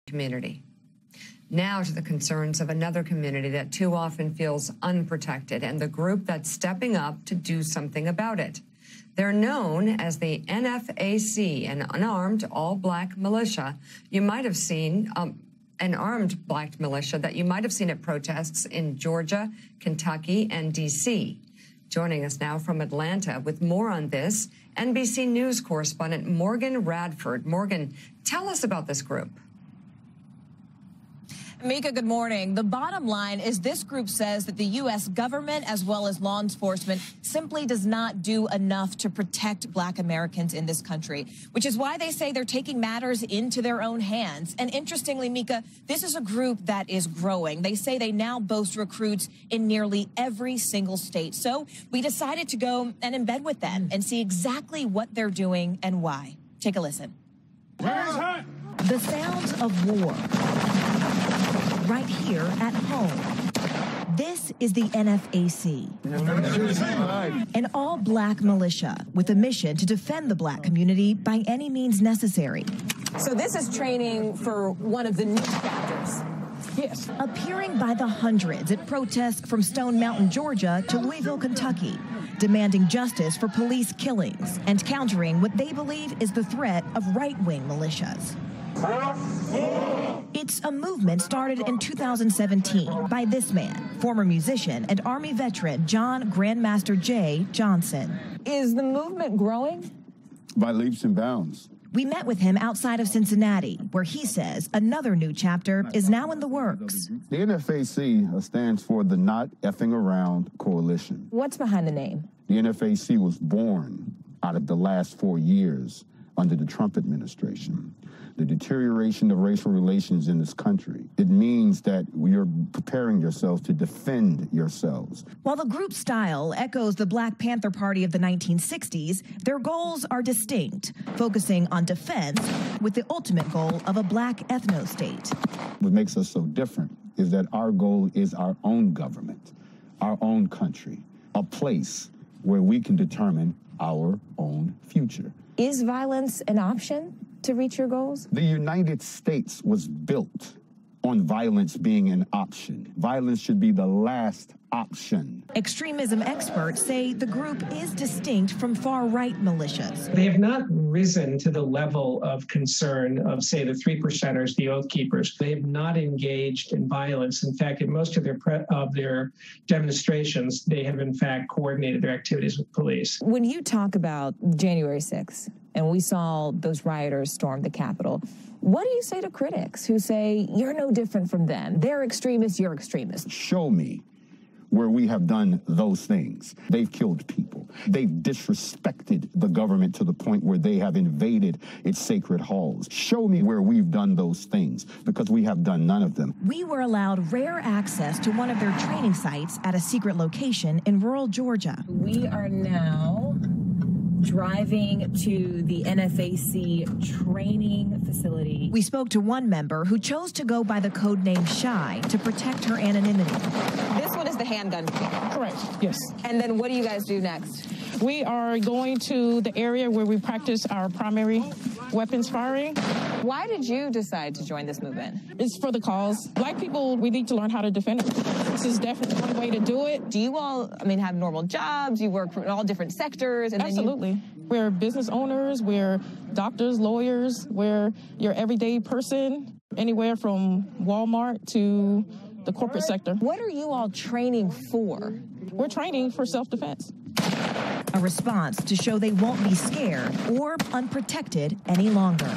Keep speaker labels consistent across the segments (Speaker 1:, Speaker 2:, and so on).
Speaker 1: community. Now to the concerns of another community that too often feels unprotected and the group that's stepping up to do something about it. They're known as the NFAC, an unarmed all-black militia. You might have seen an armed black militia that you might have seen at protests in Georgia, Kentucky, and D.C. Joining us now from Atlanta with more on this, NBC News correspondent Morgan Radford. Morgan, tell us about this group.
Speaker 2: Mika, good morning. The bottom line is this group says that the U.S. government, as well as law enforcement, simply does not do enough to protect black Americans in this country, which is why they say they're taking matters into their own hands. And interestingly, Mika, this is a group that is growing. They say they now boast recruits in nearly every single state. So we decided to go and embed with them and see exactly what they're doing and why. Take a listen. The sounds of war. Right here at home. This is the NFAC, an all-black militia with a mission to defend the black community by any means necessary.
Speaker 3: So this is training for one of the new chapters.
Speaker 2: Yes. Appearing by the hundreds at protests from Stone Mountain, Georgia to Louisville, Kentucky, demanding justice for police killings and countering what they believe is the threat of right-wing militias. It's a movement started in 2017 by this man, former musician and Army veteran John Grandmaster J. Johnson.
Speaker 3: Is the movement growing?
Speaker 4: By leaps and bounds.
Speaker 2: We met with him outside of Cincinnati, where he says another new chapter is now in the works.
Speaker 4: The NFAC stands for the Not Effing Around Coalition.
Speaker 3: What's behind the name?
Speaker 4: The NFAC was born out of the last 4 years under the Trump administration. The deterioration of racial relations in this country. It means that you're preparing yourselves to defend yourselves.
Speaker 2: While the group style echoes the Black Panther Party of the 1960s, their goals are distinct, focusing on defense with the ultimate goal of a black ethno-state.
Speaker 4: What makes us so different is that our goal is our own government, our own country, a place where we can determine our own future.
Speaker 3: Is violence an option to reach your goals?
Speaker 4: The United States was built on violence being an option. Violence should be the last option.
Speaker 2: Extremism experts say the group is distinct from far-right militias.
Speaker 5: They have not risen to the level of concern of, say, the 3%ers, the Oath Keepers. They have not engaged in violence. In fact, in most of their demonstrations, they have, in fact, coordinated their activities with police.
Speaker 3: When you talk about January 6th, and we saw those rioters storm the Capitol, what do you say to critics who say you're no different from them? They're extremists, you're extremists.
Speaker 4: Show me where we have done those things. They've killed people. They've disrespected the government to the point where they have invaded its sacred halls. Show me where we've done those things, because we have done none of them.
Speaker 2: We were allowed rare access to one of their training sites at a secret location in rural Georgia.
Speaker 3: We are now driving to the NFAC training facility.
Speaker 2: We spoke to one member who chose to go by the code name Shy to protect her anonymity.
Speaker 3: This one is the handgun.
Speaker 6: Correct, yes.
Speaker 3: And then what do you guys do next?
Speaker 6: We are going to the area where we practice our primary weapons firing.
Speaker 3: Why did you decide to join this movement?
Speaker 6: It's for the cause. Black people, we need to learn how to defend it. This is definitely one way to do it.
Speaker 3: Do you all, have normal jobs? You work in all different sectors? And
Speaker 6: Absolutely. We're business owners, we're doctors, lawyers, we're your everyday person, anywhere from Walmart to the corporate sector.
Speaker 3: What are you all training for?
Speaker 6: We're training for self-defense.
Speaker 2: A response to show they won't be scared or unprotected any longer.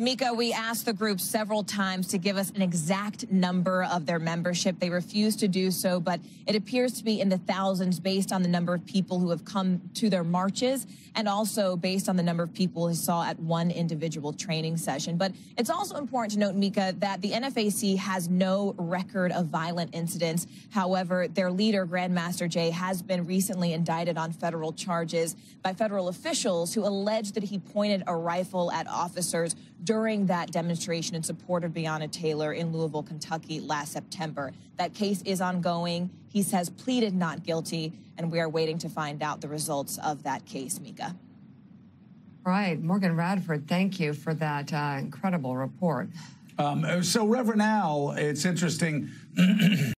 Speaker 2: Mika, we asked the group several times to give us an exact number of their membership. They refused to do so, but it appears to be in the thousands based on the number of people who have come to their marches and also based on the number of people who saw at one individual training session. But it's also important to note, Mika, that the NFAC has no record of violent incidents. However, their leader, Grandmaster Jay, has been recently indicted on federal charges by federal officials who allege that he pointed a rifle at officers during that demonstration in support of Breonna Taylor in Louisville, Kentucky last September. That case is ongoing. He has pleaded not guilty, and we are waiting to find out the results of that case, Mika.
Speaker 1: Right. Morgan Radford, thank you for that incredible report.
Speaker 7: So, Reverend Al, it's interesting.